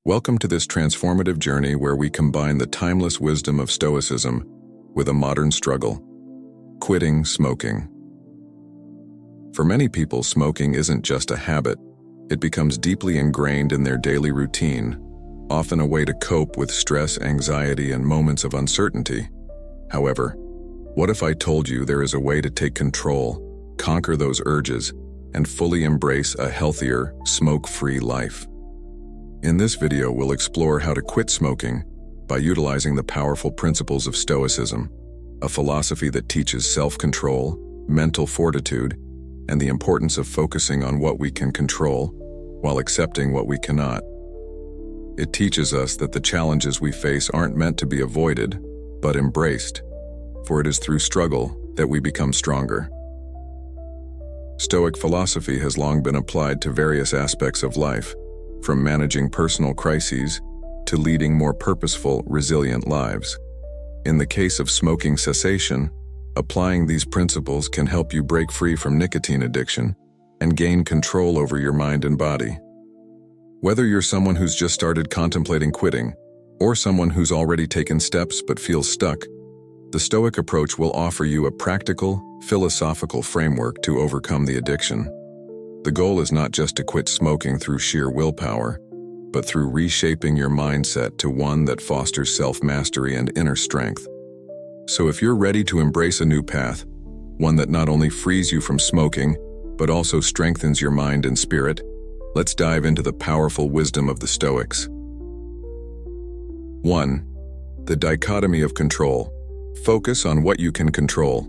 Welcome to this transformative journey where we combine the timeless wisdom of Stoicism with a modern struggle: quitting smoking. For many people, smoking isn't just a habit. It becomes deeply ingrained in their daily routine, often a way to cope with stress, anxiety, and moments of uncertainty. However, what if I told you there is a way to take control, conquer those urges, and fully embrace a healthier, smoke-free life? In this video, we'll explore how to quit smoking by utilizing the powerful principles of Stoicism, a philosophy that teaches self-control, mental fortitude, and the importance of focusing on what we can control while accepting what we cannot. It teaches us that the challenges we face aren't meant to be avoided, but embraced, for it is through struggle that we become stronger. Stoic philosophy has long been applied to various aspects of life, from managing personal crises to leading more purposeful, resilient lives. In the case of smoking cessation, applying these principles can help you break free from nicotine addiction and gain control over your mind and body. Whether you're someone who's just started contemplating quitting, or someone who's already taken steps but feels stuck, the Stoic approach will offer you a practical, philosophical framework to overcome the addiction. The goal is not just to quit smoking through sheer willpower, but through reshaping your mindset to one that fosters self-mastery and inner strength. So if you're ready to embrace a new path, one that not only frees you from smoking, but also strengthens your mind and spirit, let's dive into the powerful wisdom of the Stoics. 1. The dichotomy of control. Focus on what you can control.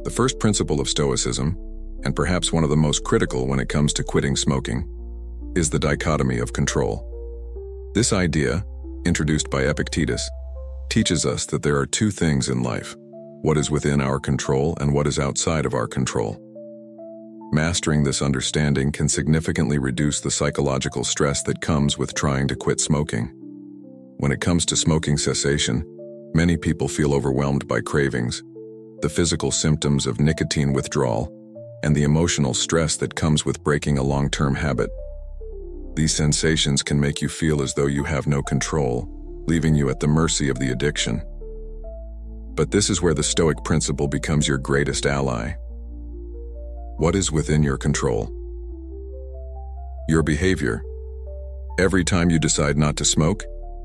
The first principle of Stoicism, and perhaps one of the most critical when it comes to quitting smoking, is the dichotomy of control. This idea, introduced by Epictetus, teaches us that there are two things in life: what is within our control and what is outside of our control. Mastering this understanding can significantly reduce the psychological stress that comes with trying to quit smoking. When it comes to smoking cessation, many people feel overwhelmed by cravings, the physical symptoms of nicotine withdrawal, and the emotional stress that comes with breaking a long-term habit. These sensations can make you feel as though you have no control, leaving you at the mercy of the addiction. But this is where the Stoic principle becomes your greatest ally. What is within your control? Your behavior. Every time you decide not to smoke,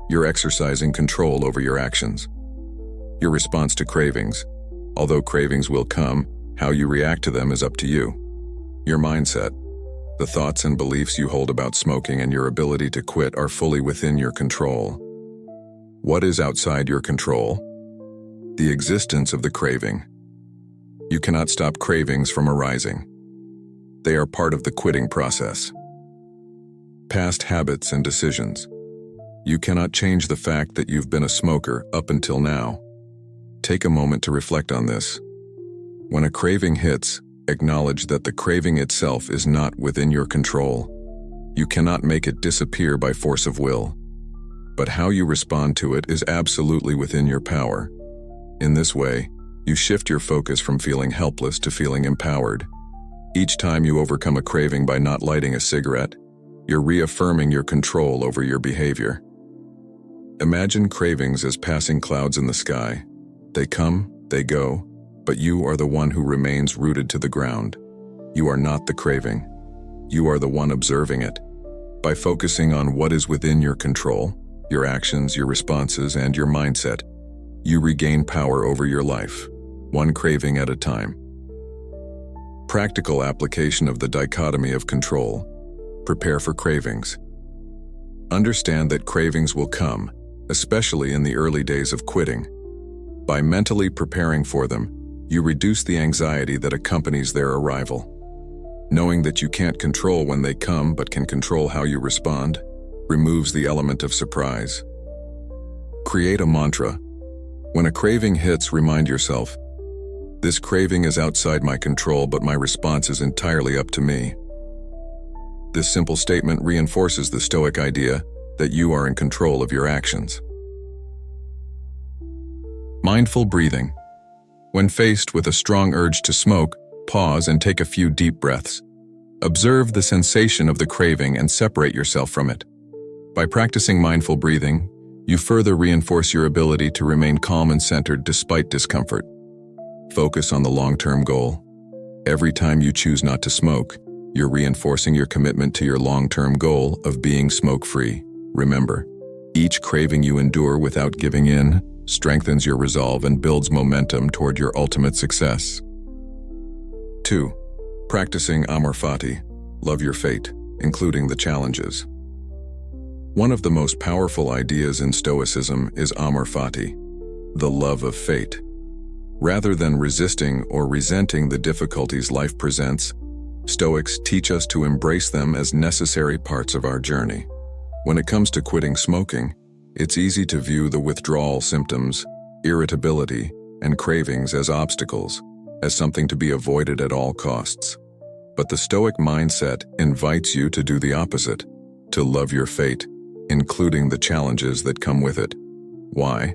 you're exercising control over your actions. Your response to cravings. Although cravings will come, how you react to them is up to you. Your mindset. The thoughts and beliefs you hold about smoking and your ability to quit are fully within your control. What is outside your control? The existence of the craving. You cannot stop cravings from arising. They are part of the quitting process. Past habits and decisions. You cannot change the fact that you've been a smoker up until now. Take a moment to reflect on this. When a craving hits, acknowledge that the craving itself is not within your control. You cannot make it disappear by force of will. But how you respond to it is absolutely within your power. In this way, you shift your focus from feeling helpless to feeling empowered. Each time you overcome a craving by not lighting a cigarette, you're reaffirming your control over your behavior. Imagine cravings as passing clouds in the sky. They come, they go, but you are the one who remains rooted to the ground. You are not the craving. You are the one observing it. By focusing on what is within your control, your actions, your responses, and your mindset, you regain power over your life, one craving at a time. Practical application of the dichotomy of control. Prepare for cravings. Understand that cravings will come, especially in the early days of quitting. By mentally preparing for them, you reduce the anxiety that accompanies their arrival. Knowing that you can't control when they come but can control how you respond, removes the element of surprise. Create a mantra. When a craving hits, remind yourself, "This craving is outside my control, but my response is entirely up to me." This simple statement reinforces the Stoic idea that you are in control of your actions. Mindful breathing. When faced with a strong urge to smoke, pause and take a few deep breaths. Observe the sensation of the craving and separate yourself from it. By practicing mindful breathing, you further reinforce your ability to remain calm and centered despite discomfort. Focus on the long-term goal. Every time you choose not to smoke, you're reinforcing your commitment to your long-term goal of being smoke-free. Remember, each craving you endure without giving in strengthens your resolve and builds momentum toward your ultimate success. 2. Practicing amor fati, love your fate, including the challenges. One of the most powerful ideas in Stoicism is amor fati, the love of fate. Rather than resisting or resenting the difficulties life presents, Stoics teach us to embrace them as necessary parts of our journey. When it comes to quitting smoking, it's easy to view the withdrawal symptoms, irritability, and cravings as obstacles, as something to be avoided at all costs. But the Stoic mindset invites you to do the opposite, to love your fate, including the challenges that come with it. Why?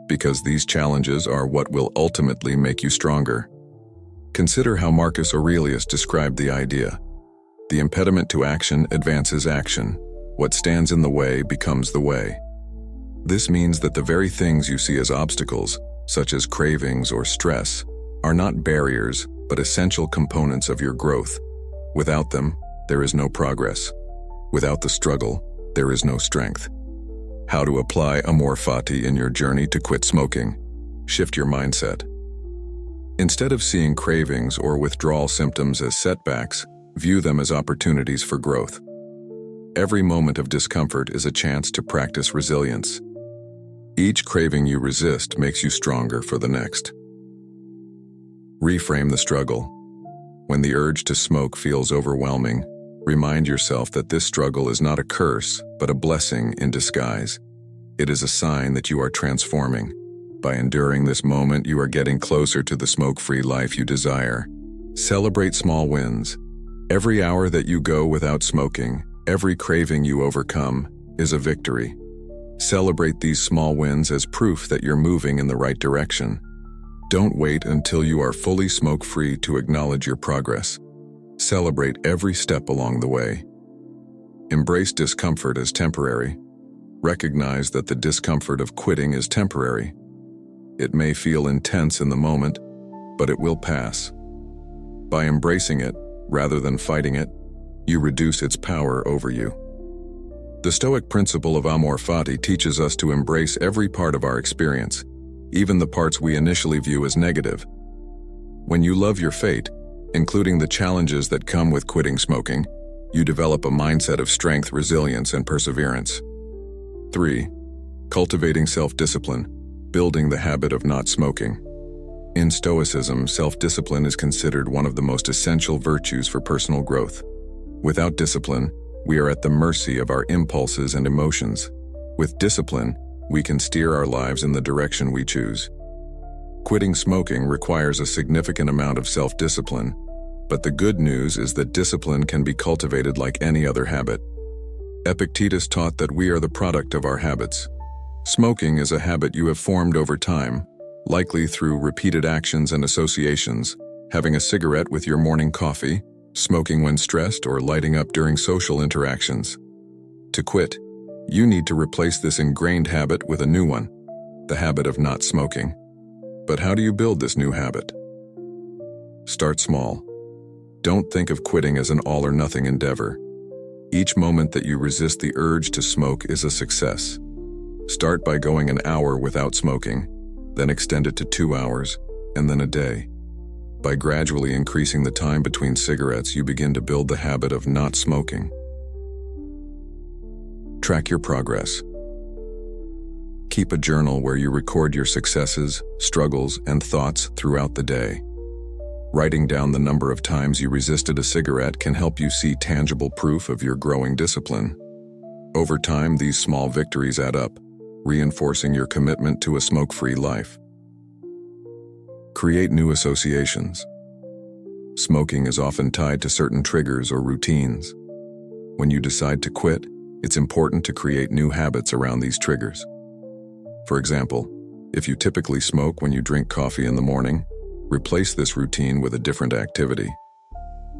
Because these challenges are what will ultimately make you stronger. Consider how Marcus Aurelius described the idea. The impediment to action advances action. What stands in the way becomes the way. This means that the very things you see as obstacles, such as cravings or stress, are not barriers, but essential components of your growth. Without them, there is no progress. Without the struggle, there is no strength. How to apply amor fati in your journey to quit smoking. Shift your mindset. Instead of seeing cravings or withdrawal symptoms as setbacks, view them as opportunities for growth. Every moment of discomfort is a chance to practice resilience. Each craving you resist makes you stronger for the next. Reframe the struggle. When the urge to smoke feels overwhelming, remind yourself that this struggle is not a curse, but a blessing in disguise. It is a sign that you are transforming. By enduring this moment, you are getting closer to the smoke-free life you desire. Celebrate small wins. Every hour that you go without smoking, every craving you overcome, is a victory. Celebrate these small wins as proof that you're moving in the right direction. Don't wait until you are fully smoke-free to acknowledge your progress. Celebrate every step along the way. Embrace discomfort as temporary. Recognize that the discomfort of quitting is temporary. It may feel intense in the moment, but it will pass. By embracing it, rather than fighting it, you reduce its power over you. The Stoic principle of amor fati teaches us to embrace every part of our experience, even the parts we initially view as negative. When you love your fate, including the challenges that come with quitting smoking, you develop a mindset of strength, resilience, and perseverance. 3. Cultivating self-discipline, building the habit of not smoking. In Stoicism, self-discipline is considered one of the most essential virtues for personal growth. Without discipline, we are at the mercy of our impulses and emotions. With discipline, we can steer our lives in the direction we choose. Quitting smoking requires a significant amount of self-discipline, but the good news is that discipline can be cultivated like any other habit. Epictetus taught that we are the product of our habits. Smoking is a habit you have formed over time, likely through repeated actions and associations, having a cigarette with your morning coffee, smoking when stressed, or lighting up during social interactions. To quit, you need to replace this ingrained habit with a new one, the habit of not smoking. But how do you build this new habit? Start small. Don't think of quitting as an all-or-nothing endeavor. Each moment that you resist the urge to smoke is a success. Start by going an hour without smoking, then extend it to 2 hours, and then a day. By gradually increasing the time between cigarettes, you begin to build the habit of not smoking. Track your progress. Keep a journal where you record your successes, struggles, and thoughts throughout the day. Writing down the number of times you resisted a cigarette can help you see tangible proof of your growing discipline. Over time, these small victories add up, reinforcing your commitment to a smoke-free life. Create new associations. Smoking is often tied to certain triggers or routines. When you decide to quit, it's important to create new habits around these triggers. For example, if you typically smoke when you drink coffee in the morning, replace this routine with a different activity.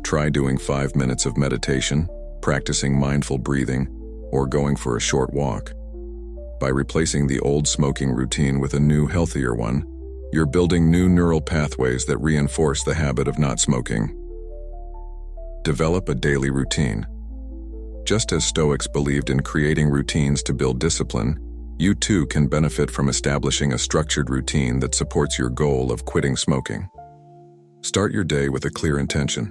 Try doing 5 minutes of meditation, practicing mindful breathing, or going for a short walk. By replacing the old smoking routine with a new, healthier one, you're building new neural pathways that reinforce the habit of not smoking. Develop a daily routine. Just as Stoics believed in creating routines to build discipline, you too can benefit from establishing a structured routine that supports your goal of quitting smoking. Start your day with a clear intention.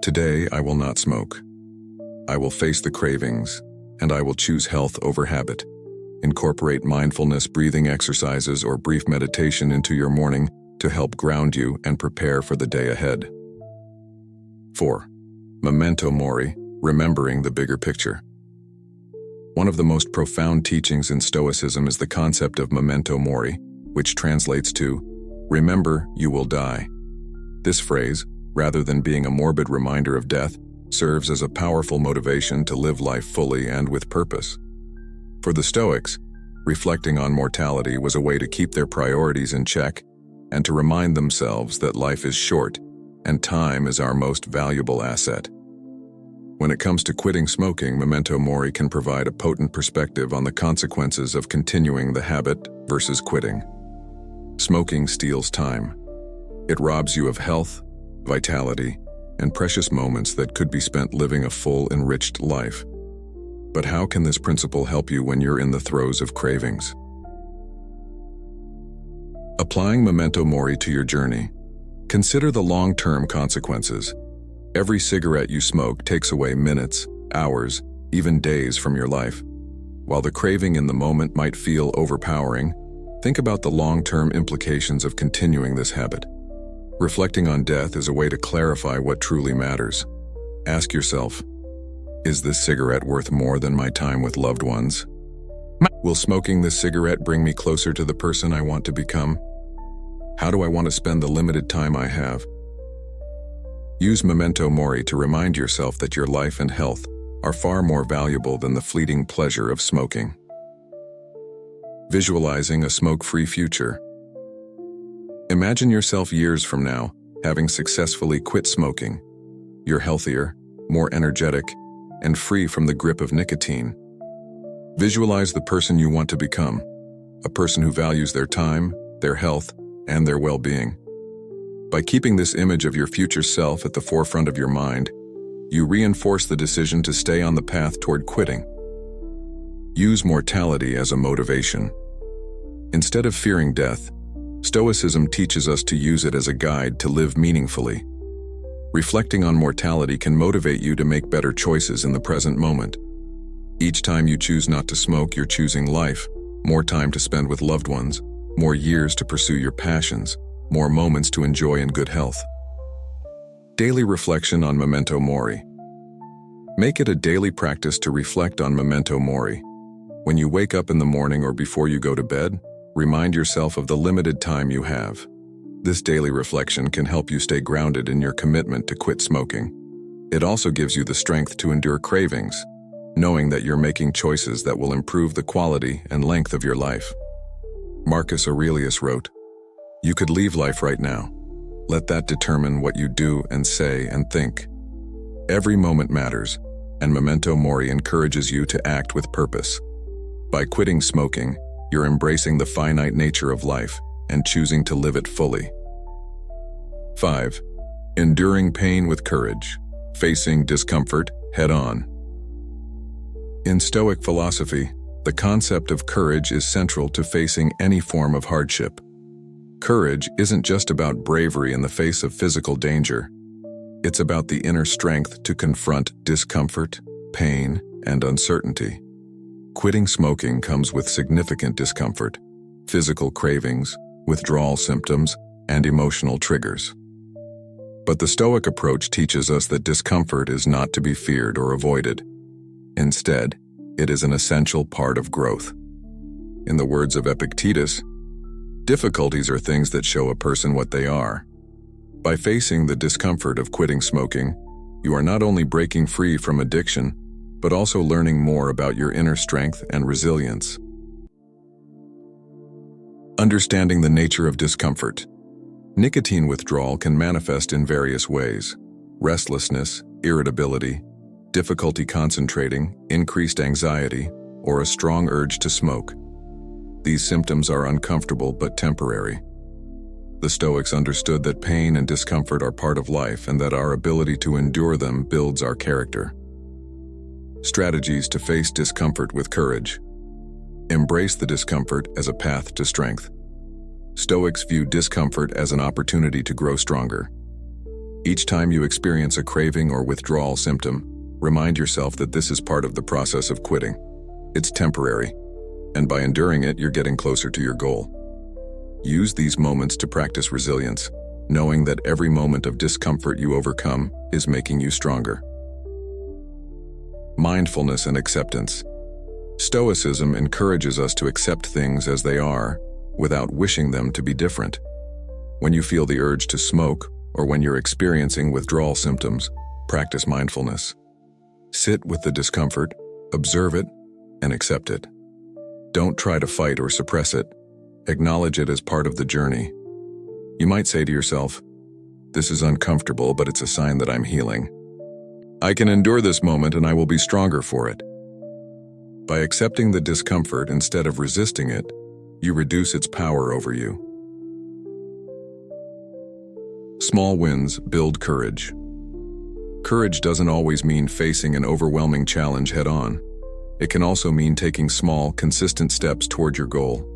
Today, I will not smoke. I will face the cravings, and I will choose health over habit. Incorporate mindfulness breathing exercises or brief meditation into your morning to help ground you and prepare for the day ahead. 4. Memento mori, remembering the bigger picture. One of the most profound teachings in Stoicism is the concept of memento mori, which translates to, remember you will die. This phrase, rather than being a morbid reminder of death, serves as a powerful motivation to live life fully and with purpose. For the Stoics, reflecting on mortality was a way to keep their priorities in check and to remind themselves that life is short and time is our most valuable asset. When it comes to quitting smoking, memento mori can provide a potent perspective on the consequences of continuing the habit versus quitting. Smoking steals time. It robs you of health, vitality, and precious moments that could be spent living a full, enriched life. But how can this principle help you when you're in the throes of cravings? Applying memento mori to your journey. Consider the long-term consequences. Every cigarette you smoke takes away minutes, hours, even days from your life. While the craving in the moment might feel overpowering, think about the long-term implications of continuing this habit. Reflecting on death is a way to clarify what truly matters. Ask yourself, is this cigarette worth more than my time with loved ones? Will smoking this cigarette bring me closer to the person I want to become? How do I want to spend the limited time I have? Use memento mori to remind yourself that your life and health are far more valuable than the fleeting pleasure of smoking. Visualizing a smoke-free future. Imagine yourself years from now, having successfully quit smoking. You're healthier, more energetic, and free from the grip of nicotine. Visualize the person you want to become, a person who values their time, their health, and their well-being. By keeping this image of your future self at the forefront of your mind, you reinforce the decision to stay on the path toward quitting. Use mortality as a motivation. Instead of fearing death, Stoicism teaches us to use it as a guide to live meaningfully. Reflecting on mortality can motivate you to make better choices in the present moment. Each time you choose not to smoke, you're choosing life, more time to spend with loved ones, more years to pursue your passions, more moments to enjoy in good health. Daily reflection on memento mori. Make it a daily practice to reflect on memento mori. When you wake up in the morning or before you go to bed, remind yourself of the limited time you have. This daily reflection can help you stay grounded in your commitment to quit smoking. It also gives you the strength to endure cravings, knowing that you're making choices that will improve the quality and length of your life. Marcus Aurelius wrote, "You could leave life right now. Let that determine what you do and say and think." Every moment matters, and memento mori encourages you to act with purpose. By quitting smoking, you're embracing the finite nature of life and choosing to live it fully. 5. Enduring pain with courage, facing discomfort head-on. In Stoic philosophy, the concept of courage is central to facing any form of hardship. Courage isn't just about bravery in the face of physical danger. It's about the inner strength to confront discomfort, pain, and uncertainty. Quitting smoking comes with significant discomfort, physical cravings, withdrawal symptoms, and emotional triggers. But the Stoic approach teaches us that discomfort is not to be feared or avoided. Instead, it is an essential part of growth. In the words of Epictetus, difficulties are things that show a person what they are. By facing the discomfort of quitting smoking, you are not only breaking free from addiction, but also learning more about your inner strength and resilience. Understanding the nature of discomfort. Nicotine withdrawal can manifest in various ways: restlessness, irritability, difficulty concentrating, increased anxiety, or a strong urge to smoke. These symptoms are uncomfortable but temporary. The Stoics understood that pain and discomfort are part of life and that our ability to endure them builds our character. Strategies to face discomfort with courage. Embrace the discomfort as a path to strength. Stoics view discomfort as an opportunity to grow stronger. Each time you experience a craving or withdrawal symptom, remind yourself that this is part of the process of quitting. It's temporary, and by enduring it, you're getting closer to your goal. Use these moments to practice resilience, knowing that every moment of discomfort you overcome is making you stronger. Mindfulness and acceptance. Stoicism encourages us to accept things as they are, without wishing them to be different. When you feel the urge to smoke, or when you're experiencing withdrawal symptoms, practice mindfulness. Sit with the discomfort, observe it, and accept it. Don't try to fight or suppress it. Acknowledge it as part of the journey. You might say to yourself, "This is uncomfortable, but it's a sign that I'm healing. I can endure this moment and I will be stronger for it." By accepting the discomfort instead of resisting it, you reduce its power over you. Small wins build courage. Courage doesn't always mean facing an overwhelming challenge head-on. It can also mean taking small, consistent steps toward your goal.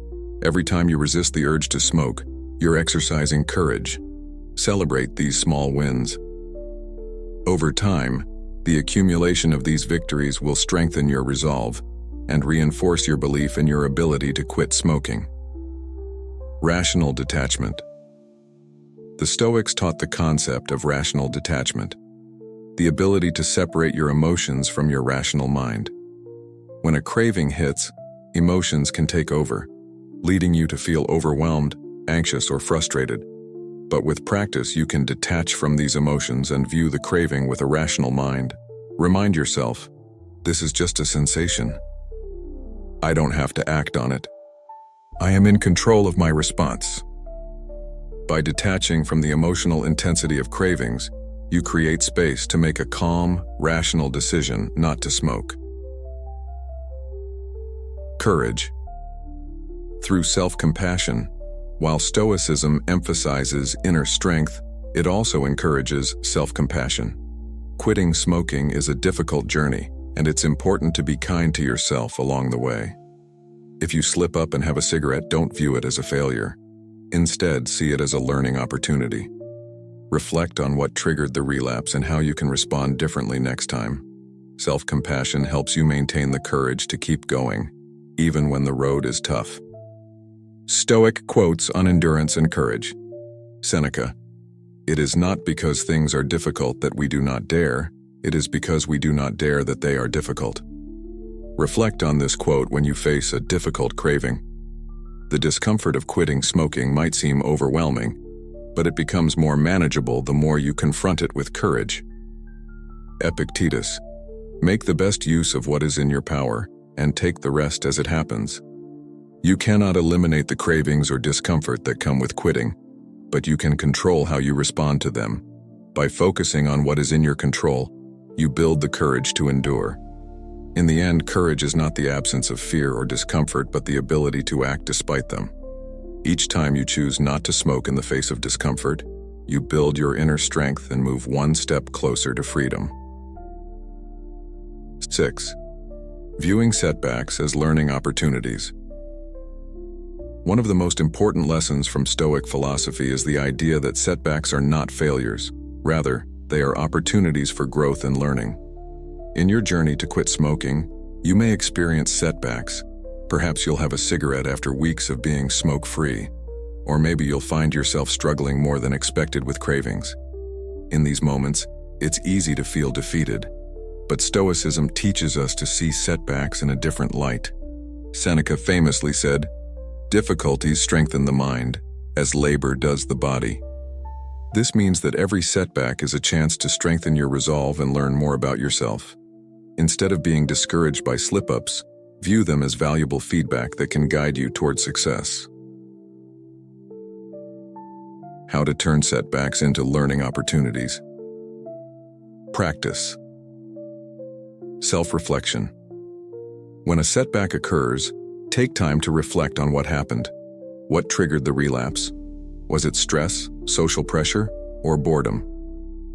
Every time you resist the urge to smoke, you're exercising courage. Celebrate these small wins. Over time, the accumulation of these victories will strengthen your resolve and reinforce your belief in your ability to quit smoking. Rational detachment. The Stoics taught the concept of rational detachment, the ability to separate your emotions from your rational mind. When a craving hits, emotions can take over, leading you to feel overwhelmed, anxious, or frustrated. But with practice, you can detach from these emotions and view the craving with a rational mind. Remind yourself, this is just a sensation. I don't have to act on it. I am in control of my response. By detaching from the emotional intensity of cravings, you create space to make a calm, rational decision not to smoke. Courage. Through self-compassion, while Stoicism emphasizes inner strength, it also encourages self-compassion. Quitting smoking is a difficult journey, and it's important to be kind to yourself along the way. If you slip up and have a cigarette, don't view it as a failure. Instead, see it as a learning opportunity. Reflect on what triggered the relapse and how you can respond differently next time. Self-compassion helps you maintain the courage to keep going, even when the road is tough. Stoic quotes on endurance and courage. Seneca, "It is not because things are difficult that we do not dare, it is because we do not dare that they are difficult." Reflect on this quote when you face a difficult craving. The discomfort of quitting smoking might seem overwhelming, but it becomes more manageable the more you confront it with courage. Epictetus, "Make the best use of what is in your power, and take the rest as it happens." You cannot eliminate the cravings or discomfort that come with quitting, but you can control how you respond to them. By focusing on what is in your control, you build the courage to endure. In the end, courage is not the absence of fear or discomfort, but the ability to act despite them. Each time you choose not to smoke in the face of discomfort, you build your inner strength and move one step closer to freedom. 6. Viewing setbacks as learning opportunities. One of the most important lessons from Stoic philosophy is the idea that setbacks are not failures. Rather, they are opportunities for growth and learning. In your journey to quit smoking, you may experience setbacks. Perhaps you'll have a cigarette after weeks of being smoke-free, or maybe you'll find yourself struggling more than expected with cravings. In these moments, it's easy to feel defeated, but Stoicism teaches us to see setbacks in a different light. Seneca famously said, "Difficulties strengthen the mind, as labor does the body." This means that every setback is a chance to strengthen your resolve and learn more about yourself. Instead of being discouraged by slip-ups, view them as valuable feedback that can guide you toward success. How to turn setbacks into learning opportunities. Practice. Self-reflection. When a setback occurs, take time to reflect on what happened. What triggered the relapse? Was it stress, social pressure, or boredom?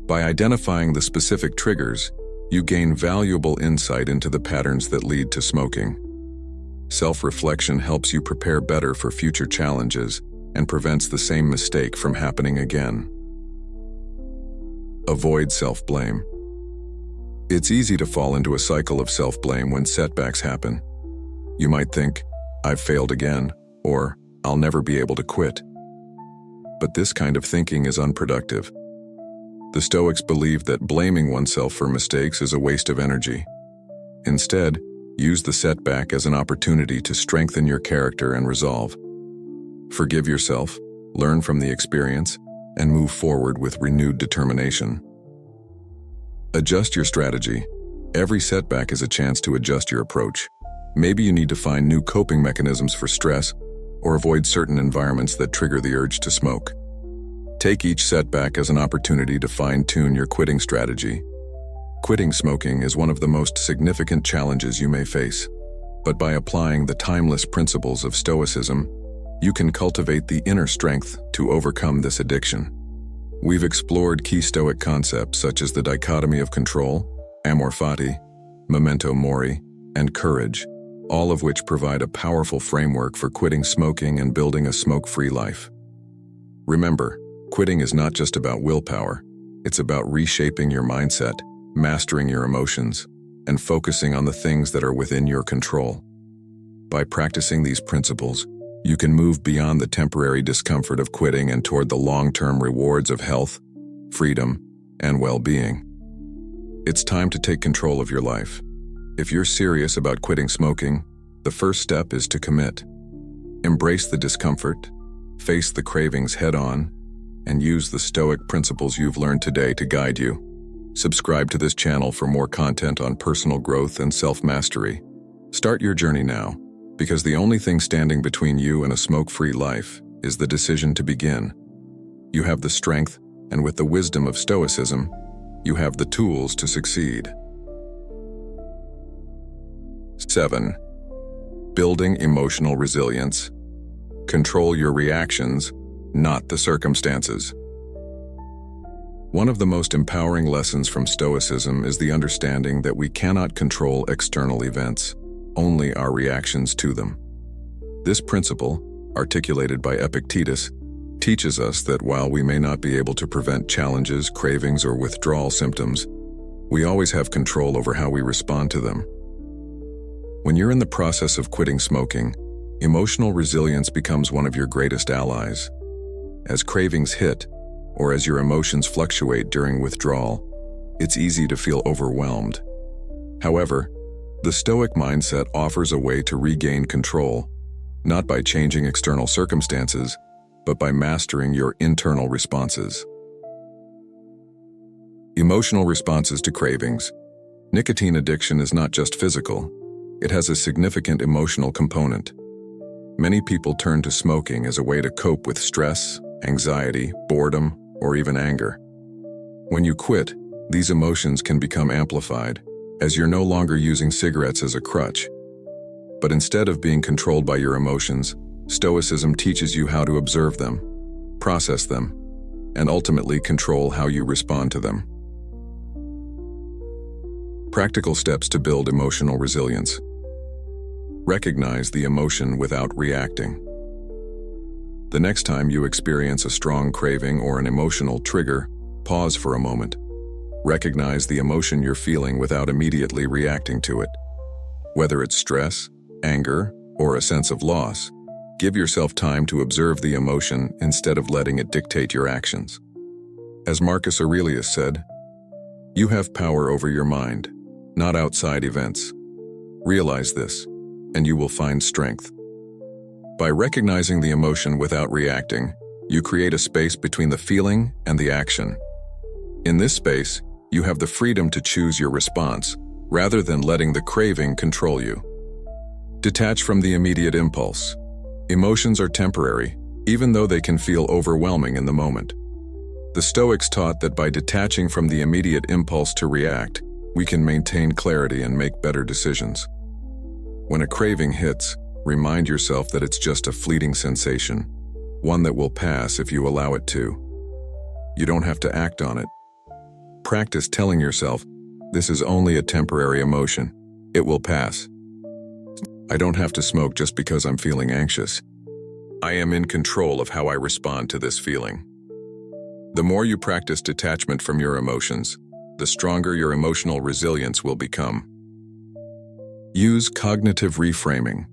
By identifying the specific triggers, you gain valuable insight into the patterns that lead to smoking. Self-reflection helps you prepare better for future challenges and prevents the same mistake from happening again. Avoid self-blame. It's easy to fall into a cycle of self-blame when setbacks happen. You might think, "I've failed again," or "I'll never be able to quit." But this kind of thinking is unproductive. The Stoics believed that blaming oneself for mistakes is a waste of energy. Instead, use the setback as an opportunity to strengthen your character and resolve. Forgive yourself, learn from the experience, and move forward with renewed determination. Adjust your strategy. Every setback is a chance to adjust your approach. Maybe you need to find new coping mechanisms for stress or avoid certain environments that trigger the urge to smoke. Take each setback as an opportunity to fine-tune your quitting strategy. Quitting smoking is one of the most significant challenges you may face, but by applying the timeless principles of Stoicism, you can cultivate the inner strength to overcome this addiction. We've explored key Stoic concepts such as the dichotomy of control, amor fati, Memento mori, and courage, all of which provide a powerful framework for quitting smoking and building a smoke-free life. Remember, quitting is not just about willpower, it's about reshaping your mindset, mastering your emotions, and focusing on the things that are within your control. By practicing these principles, you can move beyond the temporary discomfort of quitting and toward the long-term rewards of health, freedom, and well-being. It's time to take control of your life. If you're serious about quitting smoking, the first step is to commit. Embrace the discomfort, face the cravings head-on, and use the Stoic principles you've learned today to guide you. Subscribe to this channel for more content on personal growth and self-mastery. Start your journey now, because the only thing standing between you and a smoke-free life is the decision to begin. You have the strength, and with the wisdom of Stoicism, you have the tools to succeed. 7. Building emotional resilience. Control your reactions, not the circumstances. One of the most empowering lessons from Stoicism is the understanding that we cannot control external events, only our reactions to them. This principle, articulated by Epictetus, teaches us that while we may not be able to prevent challenges, cravings, or withdrawal symptoms, we always have control over how we respond to them. When you're in the process of quitting smoking, emotional resilience becomes one of your greatest allies. As cravings hit, or as your emotions fluctuate during withdrawal, it's easy to feel overwhelmed. However, the Stoic mindset offers a way to regain control, not by changing external circumstances, but by mastering your internal responses. Emotional responses to cravings. Nicotine addiction is not just physical. It has a significant emotional component. Many people turn to smoking as a way to cope with stress, anxiety, boredom, or even anger. When you quit, these emotions can become amplified, as you're no longer using cigarettes as a crutch. But instead of being controlled by your emotions, Stoicism teaches you how to observe them, process them, and ultimately control how you respond to them. Practical steps to build emotional resilience. Recognize the emotion without reacting. The next time you experience a strong craving or an emotional trigger, pause for a moment. Recognize the emotion you're feeling without immediately reacting to it. Whether it's stress, anger, or a sense of loss, give yourself time to observe the emotion instead of letting it dictate your actions. As Marcus Aurelius said, "You have power over your mind, not outside events. Realize this, and you will find strength." By recognizing the emotion without reacting, you create a space between the feeling and the action. In this space, you have the freedom to choose your response, rather than letting the craving control you. Detach from the immediate impulse. Emotions are temporary, even though they can feel overwhelming in the moment. The Stoics taught that by detaching from the immediate impulse to react, we can maintain clarity and make better decisions. When a craving hits, remind yourself that it's just a fleeting sensation, one that will pass if you allow it to. You don't have to act on it. Practice telling yourself, this is only a temporary emotion. It will pass. I don't have to smoke just because I'm feeling anxious. I am in control of how I respond to this feeling. The more you practice detachment from your emotions, the stronger your emotional resilience will become. Use cognitive reframing.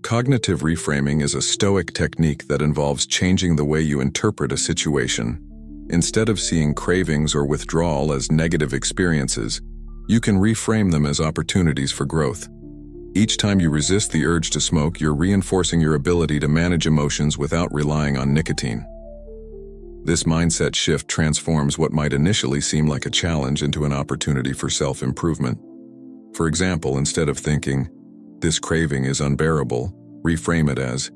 Cognitive reframing is a Stoic technique that involves changing the way you interpret a situation. Instead of seeing cravings or withdrawal as negative experiences, you can reframe them as opportunities for growth. Each time you resist the urge to smoke, you're reinforcing your ability to manage emotions without relying on nicotine. This mindset shift transforms what might initially seem like a challenge into an opportunity for self-improvement. For example, instead of thinking, "This craving is unbearable," reframe it as,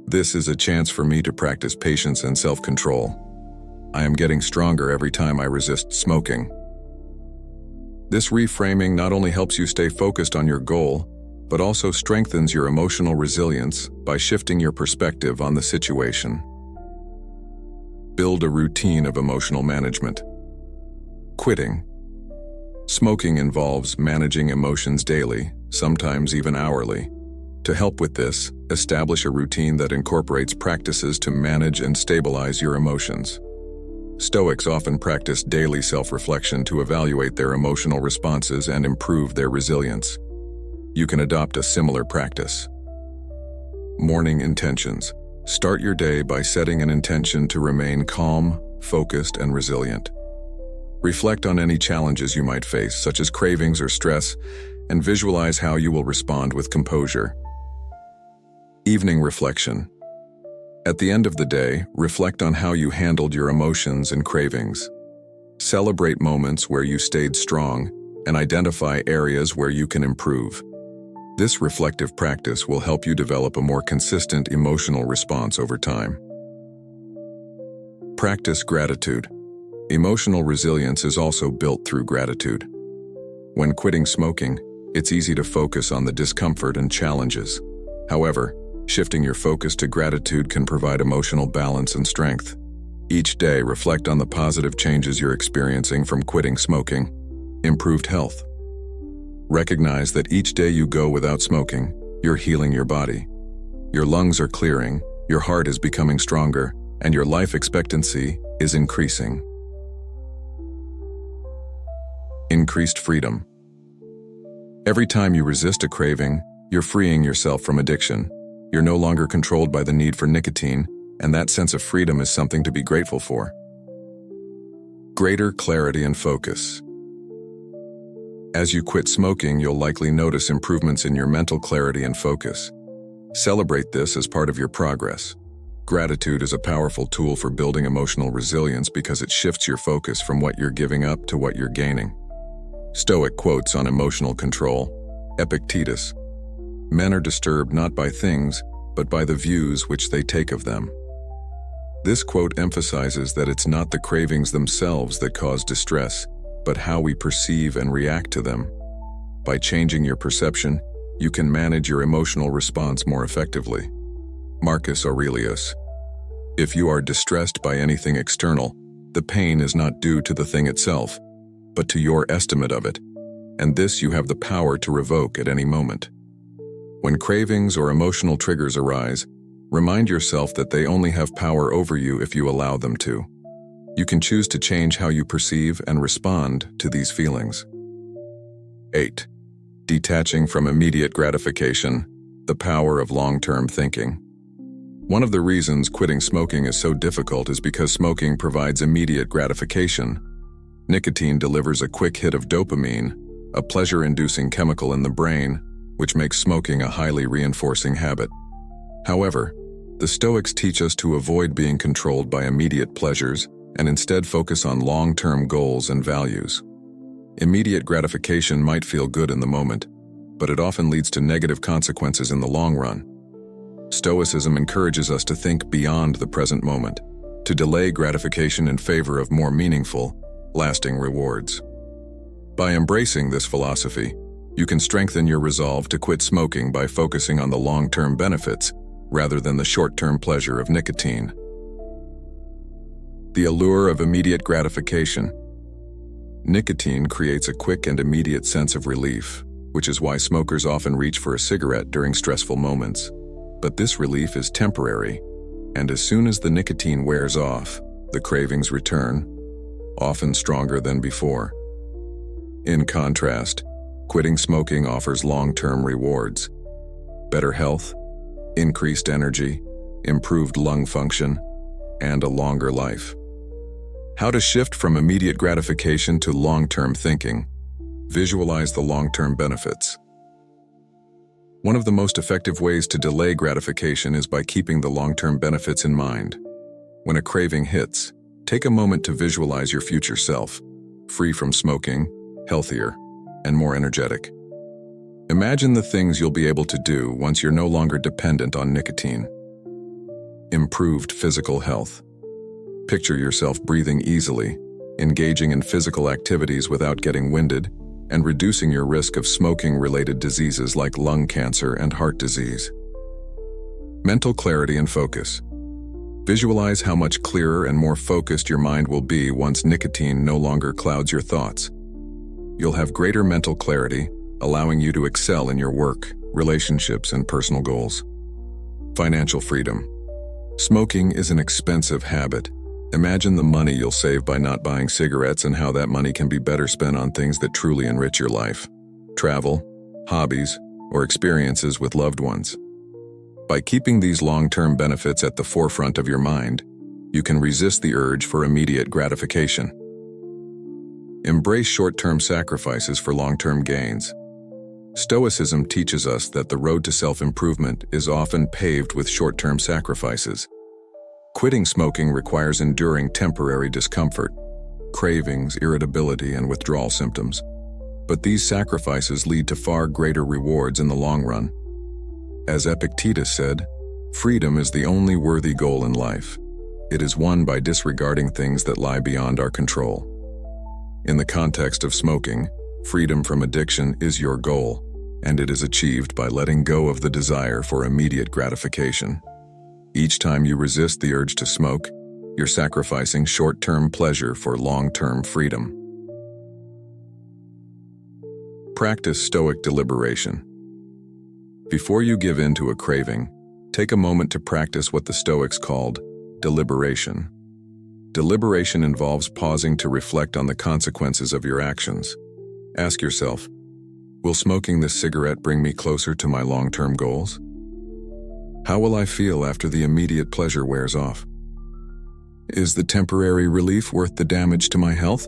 "This is a chance for me to practice patience and self-control. I am getting stronger every time I resist smoking." This reframing not only helps you stay focused on your goal, but also strengthens your emotional resilience by shifting your perspective on the situation. Build a routine of emotional management. Quitting. Smoking involves managing emotions daily, sometimes even hourly. To help with this, establish a routine that incorporates practices to manage and stabilize your emotions. Stoics often practice daily self-reflection to evaluate their emotional responses and improve their resilience. You can adopt a similar practice. Morning intentions. Start your day by setting an intention to remain calm, focused, and resilient. Reflect on any challenges you might face, such as cravings or stress, and visualize how you will respond with composure. Evening reflection. At the end of the day, reflect on how you handled your emotions and cravings. Celebrate moments where you stayed strong and identify areas where you can improve. This reflective practice will help you develop a more consistent emotional response over time. Practice gratitude. Emotional resilience is also built through gratitude. When quitting smoking, it's easy to focus on the discomfort and challenges. However, shifting your focus to gratitude can provide emotional balance and strength. Each day, reflect on the positive changes you're experiencing from quitting smoking. Improved health. Recognize that each day you go without smoking, you're healing your body. Your lungs are clearing, your heart is becoming stronger, and your life expectancy is increasing. Increased freedom. Every time you resist a craving, you're freeing yourself from addiction. You're no longer controlled by the need for nicotine, and that sense of freedom is something to be grateful for. Greater clarity and focus. As you quit smoking, you'll likely notice improvements in your mental clarity and focus. Celebrate this as part of your progress. Gratitude is a powerful tool for building emotional resilience because it shifts your focus from what you're giving up to what you're gaining. Stoic quotes on emotional control. Epictetus. Men are disturbed not by things, but by the views which they take of them. This quote emphasizes that it's not the cravings themselves that cause distress, but how we perceive and react to them. By changing your perception, you can manage your emotional response more effectively. Marcus Aurelius. If you are distressed by anything external, the pain is not due to the thing itself, but to your estimate of it, and this you have the power to revoke at any moment. When cravings or emotional triggers arise, remind yourself that they only have power over you if you allow them to. You can choose to change how you perceive and respond to these feelings. 8. Detaching from immediate gratification, the power of long-term thinking. One of the reasons quitting smoking is so difficult is because smoking provides immediate gratification. Nicotine delivers a quick hit of dopamine, a pleasure-inducing chemical in the brain, which makes smoking a highly reinforcing habit. However, the Stoics teach us to avoid being controlled by immediate pleasures and instead focus on long-term goals and values. Immediate gratification might feel good in the moment, but it often leads to negative consequences in the long run. Stoicism encourages us to think beyond the present moment, to delay gratification in favor of more meaningful, lasting rewards. By embracing this philosophy, you can strengthen your resolve to quit smoking by focusing on the long-term benefits rather than the short-term pleasure of nicotine. The allure of immediate gratification. Nicotine creates a quick and immediate sense of relief, which is why smokers often reach for a cigarette during stressful moments. But this relief is temporary, and as soon as the nicotine wears off, the cravings return, often stronger than before. In contrast, quitting smoking offers long-term rewards: better health, increased energy, improved lung function, and a longer life. How to shift from immediate gratification to long-term thinking. Visualize the long-term benefits. One of the most effective ways to delay gratification is by keeping the long-term benefits in mind. When a craving hits, take a moment to visualize your future self, free from smoking, healthier, and more energetic. Imagine the things you'll be able to do once you're no longer dependent on nicotine. Improved physical health. Picture yourself breathing easily, engaging in physical activities without getting winded, and reducing your risk of smoking-related diseases like lung cancer and heart disease. Mental clarity and focus. Visualize how much clearer and more focused your mind will be once nicotine no longer clouds your thoughts. You'll have greater mental clarity, allowing you to excel in your work, relationships, and personal goals. Financial freedom. Smoking is an expensive habit. Imagine the money you'll save by not buying cigarettes and how that money can be better spent on things that truly enrich your life: travel, hobbies, or experiences with loved ones. By keeping these long-term benefits at the forefront of your mind, you can resist the urge for immediate gratification. Embrace short-term sacrifices for long-term gains. Stoicism teaches us that the road to self-improvement is often paved with short-term sacrifices. Quitting smoking requires enduring temporary discomfort, cravings, irritability, and withdrawal symptoms. But these sacrifices lead to far greater rewards in the long run. As Epictetus said, freedom is the only worthy goal in life. It is won by disregarding things that lie beyond our control. In the context of smoking, freedom from addiction is your goal, and it is achieved by letting go of the desire for immediate gratification. Each time you resist the urge to smoke, you're sacrificing short-term pleasure for long-term freedom. Practice Stoic deliberation. Before you give in to a craving, take a moment to practice what the Stoics called deliberation. Deliberation involves pausing to reflect on the consequences of your actions. Ask yourself, will smoking this cigarette bring me closer to my long-term goals? How will I feel after the immediate pleasure wears off? Is the temporary relief worth the damage to my health?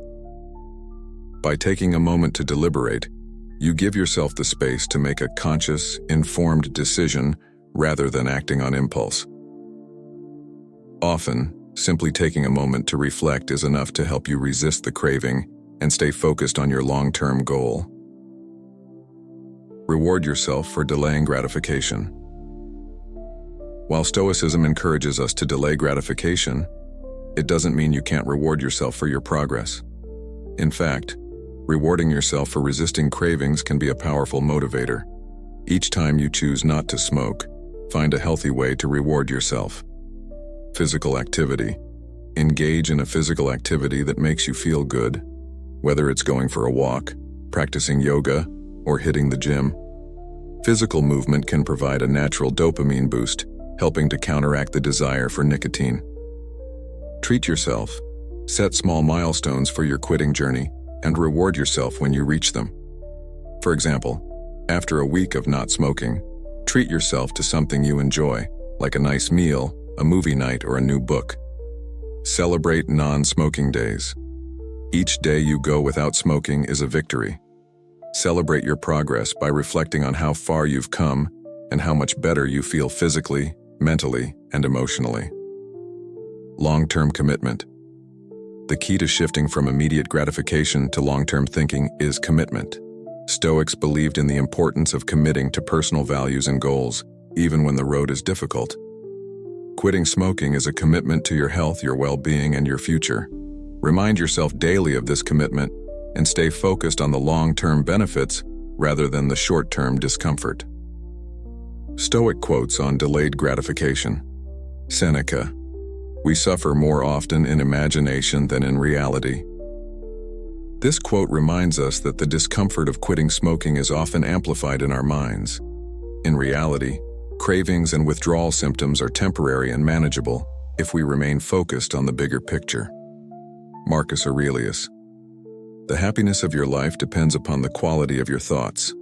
By taking a moment to deliberate, you give yourself the space to make a conscious, informed decision rather than acting on impulse. Often, simply taking a moment to reflect is enough to help you resist the craving and stay focused on your long-term goal. Reward yourself for delaying gratification. While Stoicism encourages us to delay gratification, it doesn't mean you can't reward yourself for your progress. In fact, rewarding yourself for resisting cravings can be a powerful motivator. Each time you choose not to smoke, find a healthy way to reward yourself. Physical activity. Engage in a physical activity that makes you feel good, whether it's going for a walk, practicing yoga, or hitting the gym. Physical movement can provide a natural dopamine boost, helping to counteract the desire for nicotine. Treat yourself. Set small milestones for your quitting journey and reward yourself when you reach them. For example, after a week of not smoking, treat yourself to something you enjoy, like a nice meal, a movie night, or a new book. Celebrate non-smoking days. Each day you go without smoking is a victory. Celebrate your progress by reflecting on how far you've come and how much better you feel physically, mentally, and emotionally. Long-term commitment. The key to shifting from immediate gratification to long-term thinking is commitment. Stoics believed in the importance of committing to personal values and goals, even when the road is difficult. Quitting smoking is a commitment to your health, your well-being, and your future. Remind yourself daily of this commitment and stay focused on the long-term benefits rather than the short-term discomfort. Stoic quotes on delayed gratification. Seneca, "We suffer more often in imagination than in reality." This quote reminds us that the discomfort of quitting smoking is often amplified in our minds. In reality, cravings and withdrawal symptoms are temporary and manageable if we remain focused on the bigger picture. Marcus Aurelius, "The happiness of your life depends upon the quality of your thoughts."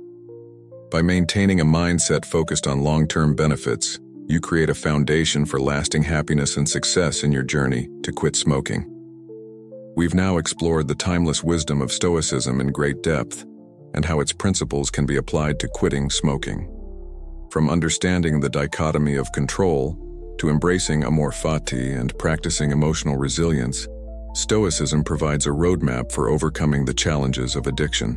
By maintaining a mindset focused on long-term benefits, you create a foundation for lasting happiness and success in your journey to quit smoking. We've now explored the timeless wisdom of Stoicism in great depth and how its principles can be applied to quitting smoking. From understanding the dichotomy of control to embracing amor fati and practicing emotional resilience, Stoicism provides a roadmap for overcoming the challenges of addiction.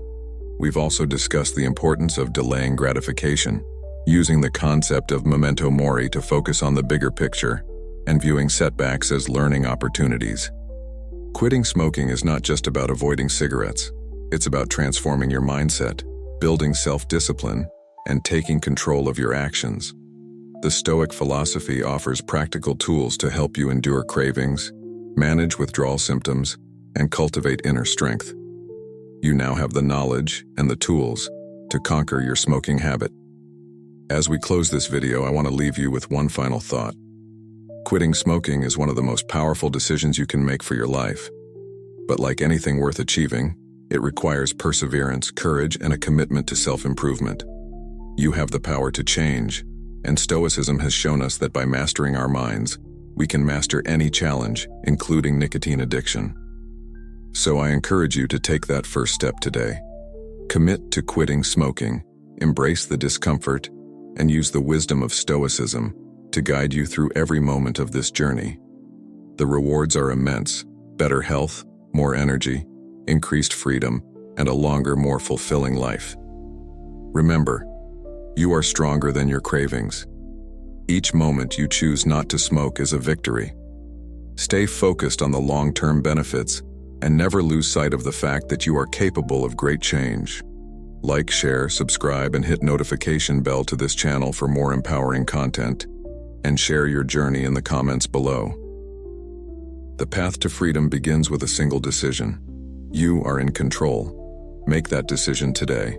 We've also discussed the importance of delaying gratification, using the concept of memento mori to focus on the bigger picture, and viewing setbacks as learning opportunities. Quitting smoking is not just about avoiding cigarettes. It's about transforming your mindset, building self-discipline, and taking control of your actions. The Stoic philosophy offers practical tools to help you endure cravings, manage withdrawal symptoms, and cultivate inner strength. You now have the knowledge and the tools to conquer your smoking habit. As we close this video, I want to leave you with one final thought. Quitting smoking is one of the most powerful decisions you can make for your life. But like anything worth achieving, it requires perseverance, courage, and a commitment to self-improvement. You have the power to change, and Stoicism has shown us that by mastering our minds, we can master any challenge, including nicotine addiction. So I encourage you to take that first step today. Commit to quitting smoking, embrace the discomfort, and use the wisdom of Stoicism to guide you through every moment of this journey. The rewards are immense: better health, more energy, increased freedom, and a longer, more fulfilling life. Remember, you are stronger than your cravings. Each moment you choose not to smoke is a victory. Stay focused on the long-term benefits and never lose sight of the fact that you are capable of great change. Like, share, subscribe, and hit notification bell to this channel for more empowering content, and share your journey in the comments below. The path to freedom begins with a single decision. You are in control. Make that decision today.